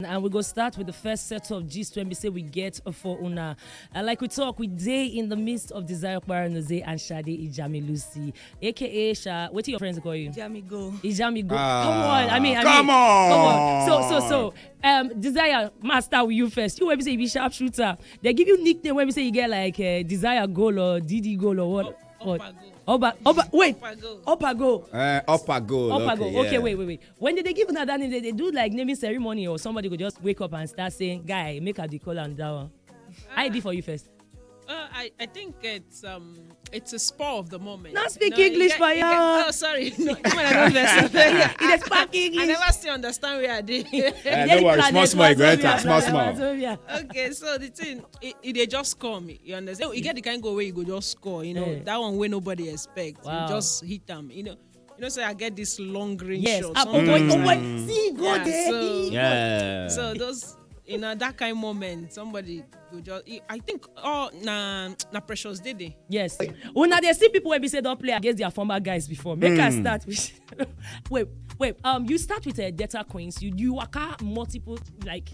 And we go start with the first set of gist when we say we get for Una. Like we talk, we day in the midst of Desire Oparanozie and Shade Jamilusi, aka Sha. What do your friends call you? Jamigo. Come on. Come on. So, Desire, master with you first. You when we say you be sharpshooter, they give you nickname when we say you get like Desire goal or Didi goal or what? Opago. Opago. Okay, wait. When did they give that name? They do like naming ceremony or somebody could just wake up and start saying, "Guy, make a call and down." I did for you first. I think it's a spur of the moment. Not speak English, for you. Oh, sorry. No, when I don't listen. It is speak English. I never still understand where I did. Don't worry, small. Okay, so the thing, they just come. You understand? You get the kind of go where you go just score. You know that one where nobody expects. Wow. You just hit them. You know, so I get this long range shot. See, go there. So those. That kind of moment, somebody will just. I think, na precious did they? Yes. When they see people when we say don't play against their former guys before. Make us start with. wait. You start with Delta Queens. You work out multiple like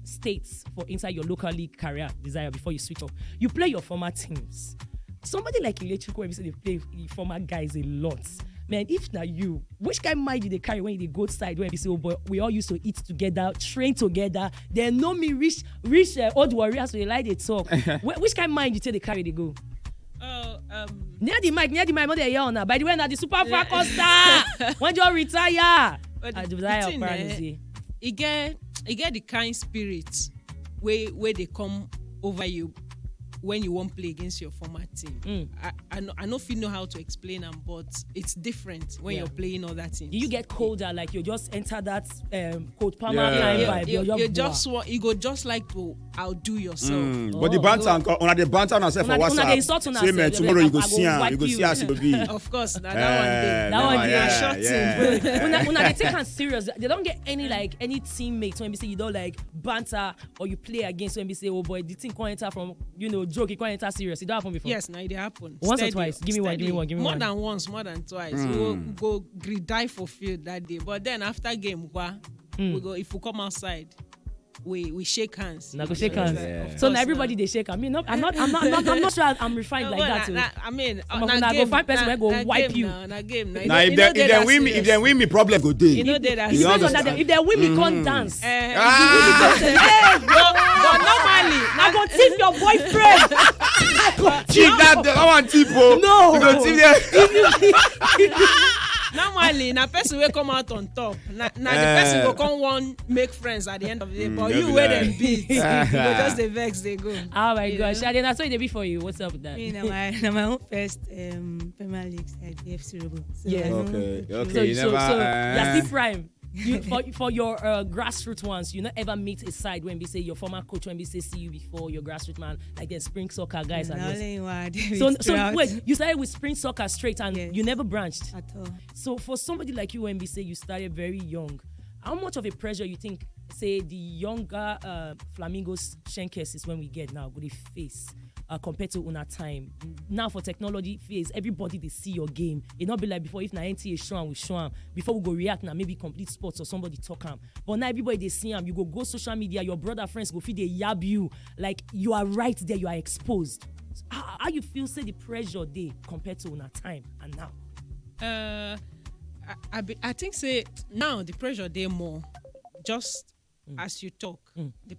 states for inside your local league career Desire before you switch off. You play your former teams. Somebody like Electrical when we say they play former guys a lot. Man, if not you, which kind of mind do they carry when they go outside when you say, oh boy, we all used to eat together, train together, they know me reach old warriors, so they like they talk. Which kind of mind you say they carry they go? Near the mic, not there now. By the way, now the Super Falcons star, when you retire, you get the kind spirit where they come over you when you won't play against your former team. I know if you know how to explain them, but it's different when you're playing all that team. You get colder, like you just enter that cold palmer vibe. You go just like to outdo yourself. But the banter on the banter on yourself for WhatsApp. Say man, tomorrow you go see us it will be. Of course, that one day. When they take it serious, they don't get any teammates when we say you don't like banter or you play against when we say, oh boy, the team can't enter from joke, it can't enter serious. It don't happen before. Yes, now it happen. Once or twice. Give me one. More than once, more than twice. We go die for field that day. But then after game, we go. If we come outside, we shake hands. Now go shake hands. Yeah. So now everybody they shake. I mean, I'm not sure I'm refined like that. I mean, I go find person where go wipe you. Na game. Now if they win me, problem go day. You know that. If they win me, can't dance. But normally, I go tip your boyfriend. Cheat that one tipo. No. You go tip there. Normally, na person will come out on top. Na the person go come one make friends at the end of the day. But you wait and beat. You go just the vex they go. Oh my gosh, Shadi, that's what they be for you. What's up with that? My own first Premier League side, FC Robo. So yeah. Okay. So you're still prime. For your grassroots ones, you not ever meet a side when we say your former coach when we say see you before your grassroots man like the spring soccer guys. So wait, you started with spring soccer straight and you never branched at all. So for somebody like you when we say you started very young, how much of a pressure you think say the younger Flamingos Shenkers is when we get now go they face? Compared to una time now for technology phase, everybody they see your game. It not be like before if na NTA show am we show am before we go react now maybe complete sports or somebody talk am. But now everybody they see am, you go social media, your brother friends go feed they yab you like you are right there, you are exposed. So how you feel say the pressure they compared to una time and now? I think say now the pressure they more just as you talk. The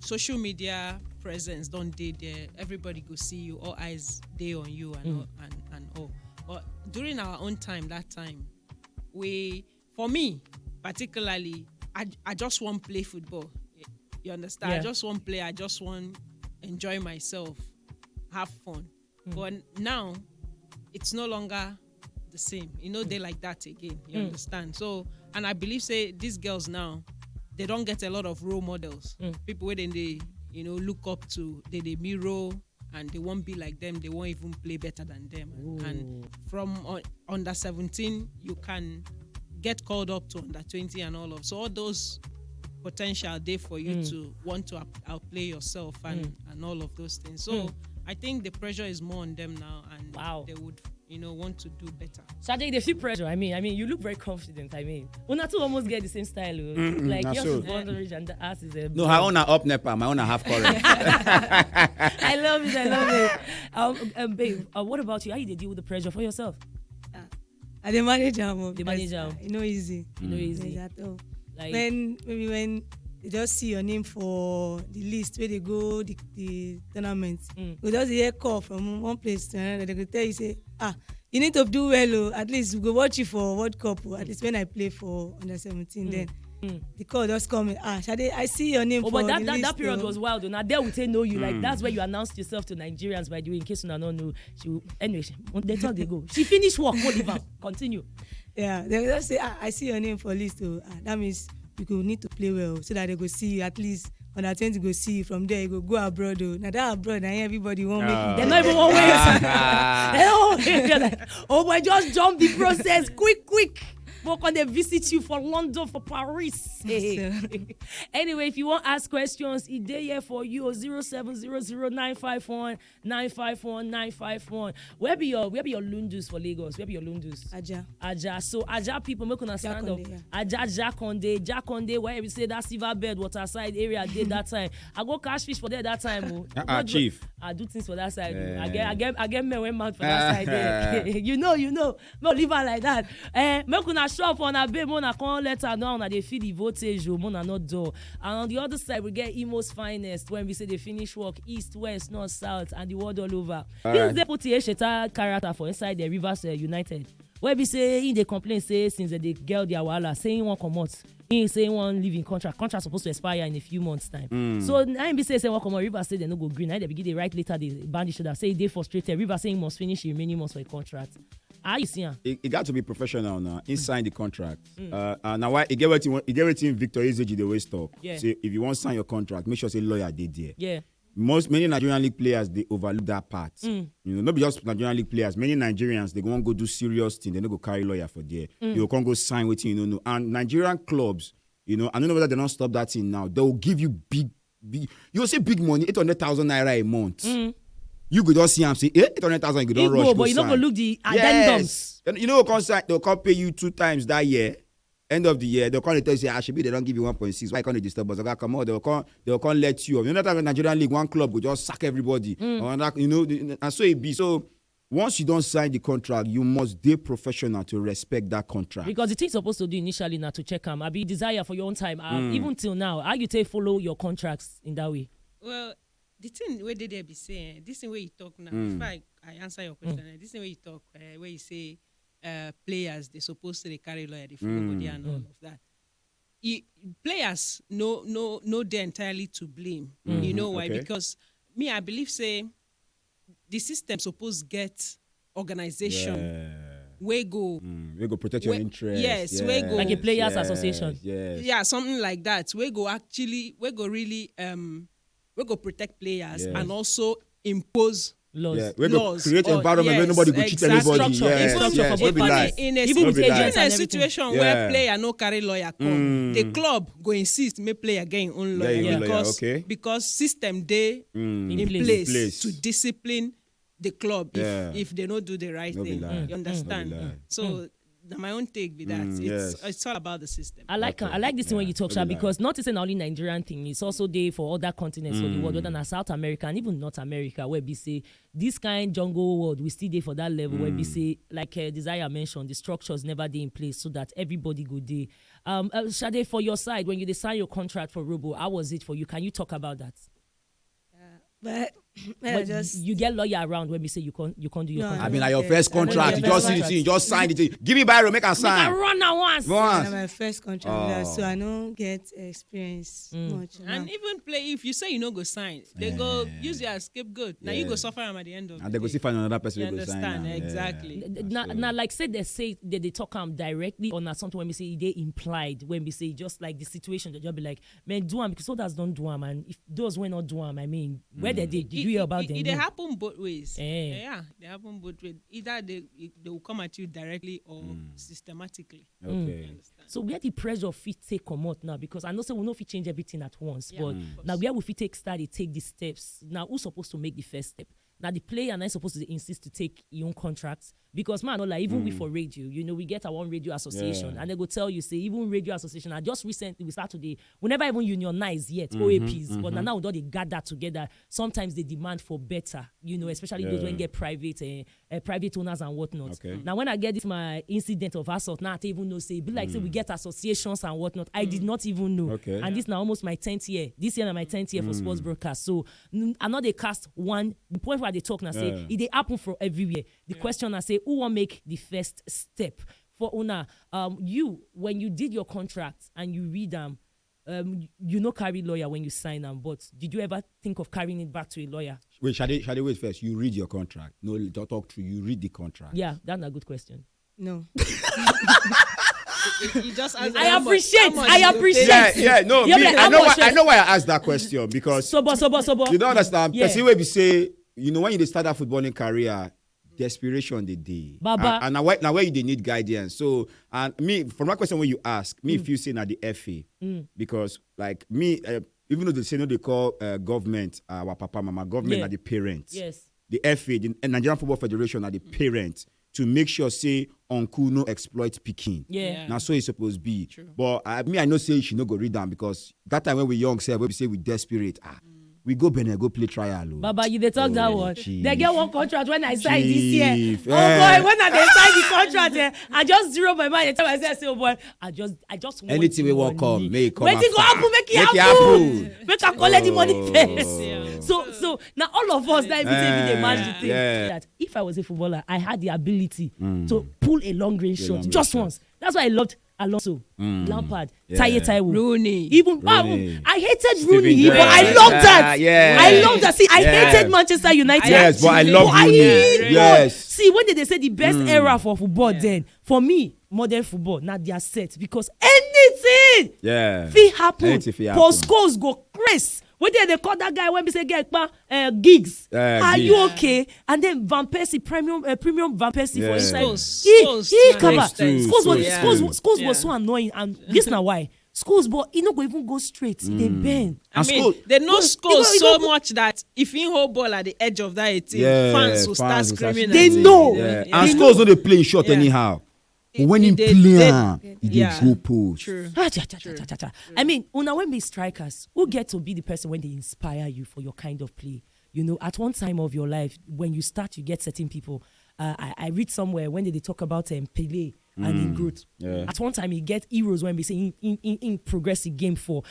social media presence don't dey there. Everybody go see you, all eyes day on you and all. But during our own time, that time, for me particularly, I just want to play football. You understand? I just want to play. I just want enjoy myself, have fun. But now it's no longer the same. They like that again. You understand? So, and I believe say these girls now, they don't get a lot of role models. People where they look up to, they mirror and they won't be like them. They won't even play better than them. And from under 17, you can get called up to under 20 and all of. So all those potential there for you to want to outplay yourself and all of those things. So I think the pressure is more on them now, and they would want to do better. Shade, they feel pressure. I mean, you look very confident. I mean, Una two almost get the same style. Like yours is boundary and the ass is a. No, her own are up nepa, my own are half current. I love it. Babe, what about you? How you deal with the pressure for yourself? I the manager. The manager. Easy. Easy. At all. Like when they just see your name for the list where they go the tournament. We just hear call from one place to another. They go tell you say, you need to do well. At least we go watch you for World Cup. At least when I play for under 17, then the call just come. Shade, I see your name for but the list. That period was wild. Now there we say know you. Like that's where you announced yourself to Nigerians by the way. In case you don't know, anyway, they thought they go. She finished work. Oliver, continue. Yeah, they just say, I see your name for list. That means you go need to play well so that they go see you at least. On that 20 go see you from there, you go abroad. Now that abroad, now everybody won't make it. They're not even one way. Oh boy, just jump the process, quick. Work on they visit you for London, for Paris. Anyway, if you want to ask questions, it's there here for you. 0700-951-951-951. Where be your Lundus for Lagos? Where be your Lundus? Aja. So Aja people make una stand up. Aja Jakonde. Where we say that silver bed waterside area did that time. I go catch fish for there that time. Chief. I do things for that side. I get me when mouth for that side. There. You know. No leave her like that. Make una show up on a babe, mona can't let her know that they feel the voltage, mona not do. And on the other side, we get Imo's finest when we say they finish work east, west, north, south, and the world all over. This they put a Sheta character for inside the Rivers United. Where we say they complain say since they girl their wala saying one come out. He say one living contract supposed to expire in a few months time. So I be say one come out. Rivers say they no go green. I they begin they write later the band should have say they frustrated. Rivers saying must finish the remaining months for a contract. How you see it got to be professional now. Sign the contract. Now why you get what Victor Ezeji the way talk. Yeah. So if you want to sign your contract, make sure say lawyer did there. Yeah. Many Nigerian league players they overlook that part. Not just Nigerian league players. Many Nigerians they go do serious thing. They don't go carry lawyer for there. You can't go sign with you. And Nigerian clubs, I don't know whether they don't stop that thing now. They will give you big. You will say big money, 800,000 naira a month. You could just see and say, 800,000, you could don't rush. But you don't go look the addendums. Yes. They'll come pay you 2 times that year. End of the year, they'll come and tell you, say, they don't give you 1.6. Why can't they disturb us? They'll come out, they'll come let you. You know that in Nigerian league, one club will just sack everybody. And so it be. So once you don't sign the contract, you must be professional to respect that contract. Because the thing you're supposed to do initially now to check them, I be desire for your own time. Even till now, how you take follow your contracts in that way? Well, the thing where they be saying, this thing where you talk now, before I answer your question, this thing where you talk, where you say players, they're supposed to carry lawyer, they follow body and all of that. Players, no, they're entirely to blame. You know why? Okay. Because I believe, say, the system supposed get organization. We go protect your interests. Yes, we go like a players association. Yes. Yeah, something like that. We go protect players and also impose laws. Yeah, we go create environment where nobody go cheat anybody. Even with agents in a situation where player no carry lawyer come, the club go insist make player get him own lawyer because system dey in place to discipline the club if they don't do the right thing. You understand? So my own take be that it's all about the system. I like this thing when you talk, because not it's an only Nigerian thing. It's also there for other continents of the world, whether than South America and even North America, where we say this kind jungle world we still there for that level where we say like Desire mentioned, the structures never there in place so that everybody go there. Shade, for your side, when you sign your contract for Robo, how was it for you? Can you talk about that? But you get lawyer around when we say you can't do your contract. I mean, like your first contract, you just see the thing, you just sign it. Give me Byro, make a sign. Make a run now once. My first contract, so I don't get experience much. And even play, if you say you no go sign, they go use you as scapegoat. Now you go suffer at the end of and they go see find another person. You understand exactly. Now, like say they talk directly or not something when we say they implied when we say just like the situation that you'll be like, man, do them because others don't do them, and if those were not do them, I mean, where did you hear about them? It happen both ways. Yeah, they happen both ways. Either they will come at you directly or systematically. Okay. So where the pressure fit take come out now, because I know we know if we change everything at once, but now where we fit take these steps. Now who's supposed to make the first step? now the player and I supposed to insist to take your own contracts because man, like even we for radio, we get our own radio association and they go tell you say even radio association. I just recently we start today. We never even unionize yet OAPs, but now they gather together. Sometimes they demand for better, especially those when get private owners and whatnot. Okay. Now when I get this my incident of assault, now I don't even know say be like say we get associations and whatnot. I did not even know. Okay. And this now almost my 10th year. This year now my 10th year for sports broadcast. So I know they cast one. The point where they talk now say it they happen for everywhere. The question I say who will make the first step for Una? You when you did your contract and you read them, carry lawyer when you sign them. But did you ever think of carrying it back to a lawyer? Wait, shall they wait first? You read your contract. No, don't talk through. You read the contract. Yeah, that's a good question. No. You just ask I appreciate. Yeah. No, Yeah, me, like, I know why I asked that question because Sobo. you don't understand. Yeah. Person will be say, when you start a footballing career, desperation the day. Baba. And now where you they need guidance. So and me, from that question when you ask, me if you say at the FA, because like me, even though they say no, they call government our papa, mama, government are the parents. Yes. The FA, the Nigerian Football Federation are the parents to make sure say uncle no exploit Peking. Yeah. Now so it's supposed to be. True. But I know say she no go read them because that time when we young, say when we say we desperate, we go Benin, go play trial. Baba, you they talk that one. Chief. They get one contract when I signed this year. Chief, Oh boy, when I sign the contract, I just zero my mind and tell myself, say, oh boy, I just want anything we want come, make come. Waiting go happen, make it happen. Make I collect the money first. Yeah. So now all of us that every day match the thing. That if I was a footballer, I had the ability to pull a long range shot just once. That's why I loved Alonso, Lampard, Taiwo, Rooney. Even Rooney. I hated Steven Rooney, Gerrard. but I loved that. Yeah. I loved that. See, I Yeah. hated Manchester United. Yes, but I love Rooney. Yes. See, when they say the best era for football, then for me, modern football, now they are set because anything fit happen. Anything fit For happen. scores go crazy. When they call that guy when we say get gigs, are Giggs. you okay? And then Van Persie, premium Van Persie for inside. Scholes Come on. extent. Schools was so annoying, and this now why schools, but he no go even go straight. They bend. I And mean, Scholes- they know Scholes He so go- much that if he hold ball at the edge of that 18, Yeah, fans will start fans will start screaming. They at him. know. Yeah. They And know. scores no they playing short Yeah. anyhow. But when he They- play, they- he yeah. go post. True. I mean, una when be strikers, who get to be the person when they inspire you for your kind of play? At one time of your life, when you start, you get certain people. I read somewhere when they talk about Pele and in growth. Yeah. At one time, you get heroes when we say in progressive game for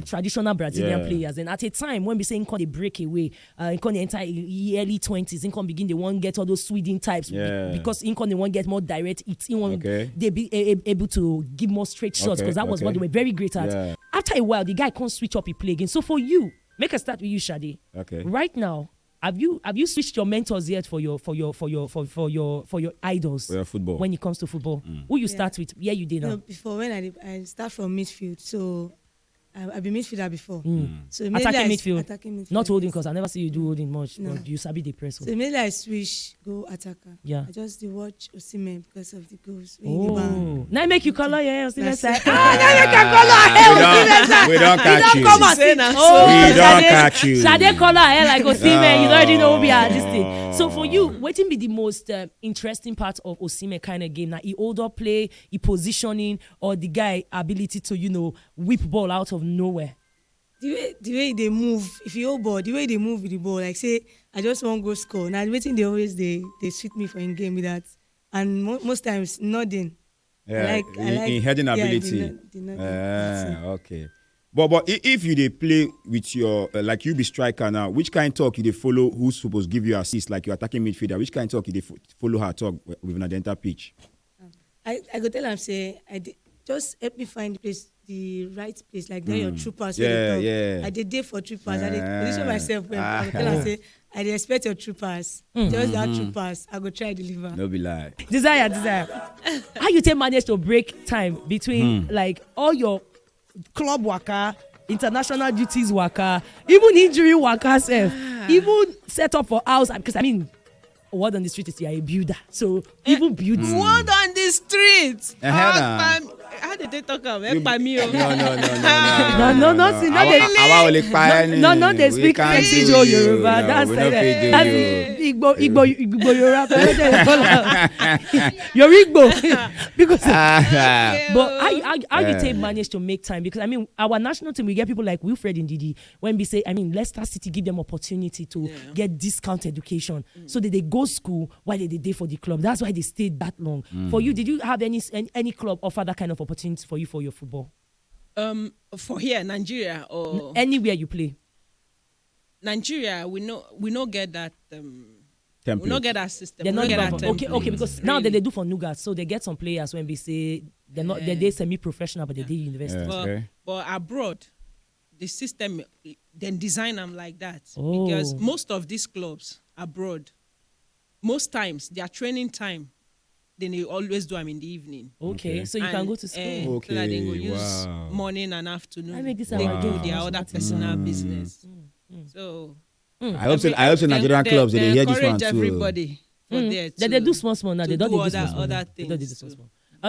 traditional Brazilian players. And at a time when we say they break away, in the entire early 20s, in begin they want get all those Sweden types because in they want get more direct. It's in one they be able to give more straight shots because that was what they were very great at. Yeah. After a while, the guy can't switch up, he play again. So for you, make a start with you, Shade. Okay. Right now, have you switched your mentors yet for your idols For your football. when it comes to football? Who you start with? Yeah, you did now. No, before when I start from midfield, so I've been midfielder before. So Attacking midfield. attacking midfield, Not holding yes. because I never see you do holding much. No. But you sabi the press. So immediately I switch, go attacker. Yeah. I just dey watch Osimhen because of the goals. When he dey bang. Oh, now make you color your hair on the That's side. it. Now make you color her hair on the side. We don't catch you. Come on, Say na see. so. We don't catch you. Shade color her hair like Osimhen. You already know who be at this thing. So for you, what be the most interesting part of Osimhen kind of game? Now he hold up play, he positioning, or the guy ability to whip ball out of nowhere. The way they move, if you hold ball, the way they move with the ball, like say I just want go score. Now waiting they always they sweet me for in game with that, and most times nothing. Yeah, in heading ability. the nodding. Okay. But if you they play with your like you be striker now, which kind of talk you they follow? Who's supposed to give you assist? Like you're attacking midfielder, which kind of talk you they follow her talk with an identical pitch? I go tell am say just help me find the right place, like there your troopers. I did for troopers. I did position myself well. I go tell am say I dey expect your troopers. Just that troopers. I go try deliver. No be lie. Desire. How you manage to break time between like all your club waka, international duties waka, even injury waka self, even set up for house? Because I mean, word on the street is you're a builder, so even building. Word on the street. How How did they talk about? No. No, they speak Exijo Yoruba. That's Igbo Yoruba. You're Igbo. Because, but how you take manage to make time? Because I mean, our national team, we get people like Wilfred Ndidi. When we say, I mean, Leicester City give them opportunity to get discount education, so that they go school while they day for the club. That's why they stayed that long. For you, did you have any club offer that kind of opportunity for you for your football? For here, Nigeria or anywhere you play. Nigeria, we not get that. Template. We not get that system. They're not get that okay, because now that they do for Nougat, so they get some players when we say they're not they're semi-professional, but they did university. But abroad, the system then design them like that because most of these clubs abroad, most times their training time, then they always do them in the evening. Okay. So you can go to school. So that they go use morning and afternoon. I mean, this they do their other personal business. So I hope so Nigerian clubs they hear this one too. Everybody for there too. They do small now. They don't do other things.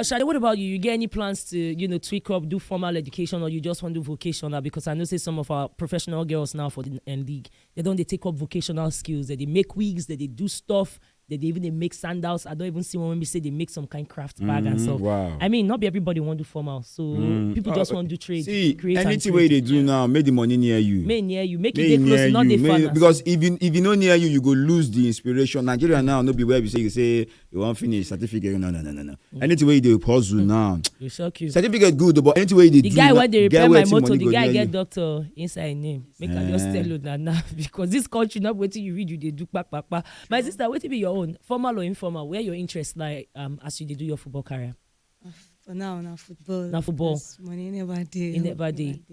Shade, what about you? You get any plans to, tweak up, do formal education, or you just want to do vocational? Because I know say some of our professional girls now for the league, they take up vocational skills. That they make wigs, that they do stuff, that they even make sandals. I don't even see one when we say they make some kind of craft bag and stuff. Wow. I mean, not be everybody want to do formal, so people just want to do trade. See, anything way they do now, make the money near you. Make it they close, not they far. Because if you know near you, you go lose the inspiration. Nigeria now, no be where you say you want finish certificate. No. Anything way they puzzle now. You shock you. Certificate good, but anything way they the do. The guy when they repair my motor, the guy get you. doctor inside name. Make I just tell you that now because this country not waiting you read you they do pa. My sister, wait to be your own formal or informal. Where your interest like as you do your football career? For now, football. Now football. Money never did. Never did.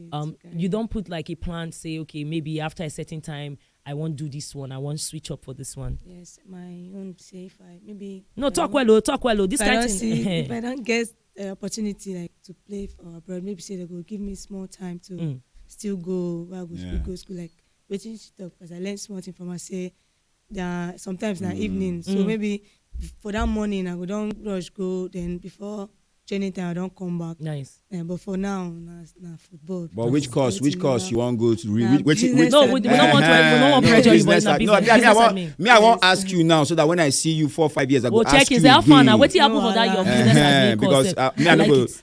You don't put like a plan. Say okay, maybe after a certain time, I won't do this one. I won't switch up for this one. Yes, my own say if I maybe. No, talk well. This kind of thing. If I don't get the opportunity like to play for abroad, maybe say they go give me small time to still go. Where I go school like waiting stuff because I learn small thing from I say. Sometimes na evening, so maybe for that morning I go don't rush go. Then before training time I don't come back. Nice. But for now, na football. But which course you want to go to? No, we don't want pressure you. I won't ask you now so that when I see you 4 or 5 years, I go ask you again. What's happen for that your business? Because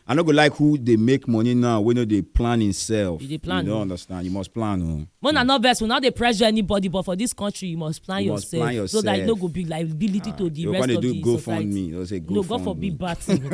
I don't go like who they make money now. When they plan himself. You don't understand. You must plan. When not best, not they pressure anybody, but for this country you must plan yourself so that it no go be liability to the rest of the society. No, God forbid bad thing.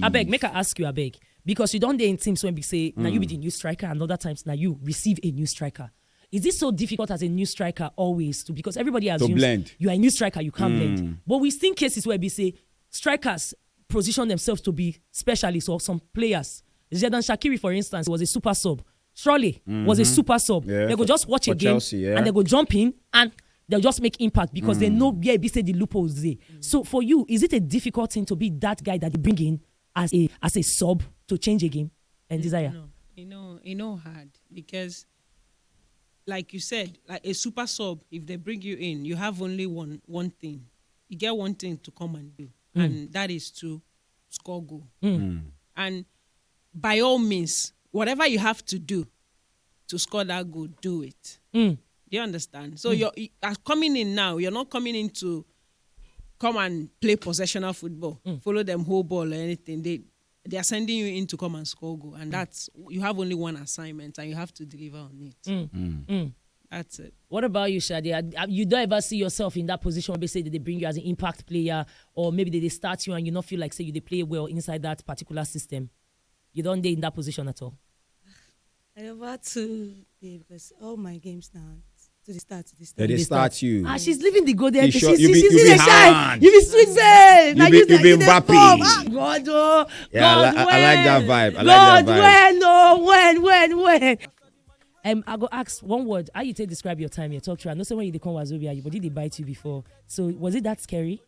I beg, make I ask you, I beg, because you don't dey in teams when we say now you be the new striker, and other times now you receive a new striker. Is it so difficult as a new striker always to because everybody assumes you are a new striker, you can't blend. But we seen cases where we say strikers position themselves to be specialists or some players. Xherdan Shaqiri, for instance, was a super sub. Surely was a super sub. Yeah, they go just watch a game Chelsea, and they go jump in and they'll just make impact because they know where they say the loopholes there. So for you, is it a difficult thing to be that guy that they bring in as a sub to change a game and desire? No, hard because, like you said, like a super sub, if they bring you in, you have only one thing. You get one thing to come and do, and that is to score goal. And by all means, whatever you have to do to score that goal, do it. Do you understand? So you're coming in now. You're not coming in to come and play possessional football, follow them whole ball or anything. They are sending you in to come and score goal, and that's you have only one assignment and you have to deliver on it. That's it. What about you, Shadi? You don't ever see yourself in that position where they say that they bring you as an impact player, or maybe they start you and you not feel like say they play well inside that particular system. You don't stay in that position at all. I never to because all my games now. To the start. They start you. She's living the golden. She's you be shy. You be sweet babe. You be Mbappe. God, I like that vibe. When? I go ask one word. How you describe your time? You talk to her. I know say when you come Wazobia, but did they bite you before? So was it that scary?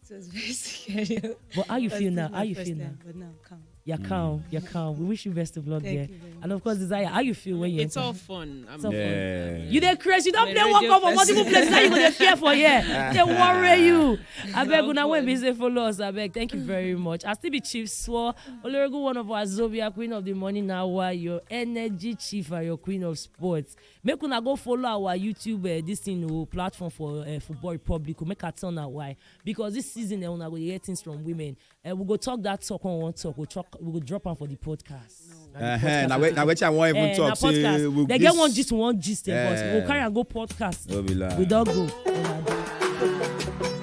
It was very scary. But how you feel now? But now, calm. You're calm. You're calm. We wish you best of luck Thank there. you very And of course, Desire, how you feel when you It's enter? all fun. It's all fun. Yeah. You dey crazy. You don't I'm play a World radio Cup for person. multiple places. How you gonna fear for here? They worry you. I beg all una when fun. be say follow us. I beg. Thank you very much. I still be Chief Suo, Olorego, one of our Zobia, Queen of the Morning Hour, your energy chief and your Queen of Sports. Make una go follow our YouTube this thing platform for Football Republic. Make a turn out why because this season una go hear things from women. We go talk that talk on one talk. We go drop on for the podcast. Now which I want even talk. Say, they get one gist, but we'll carry and go podcast. No be lie. We don't go.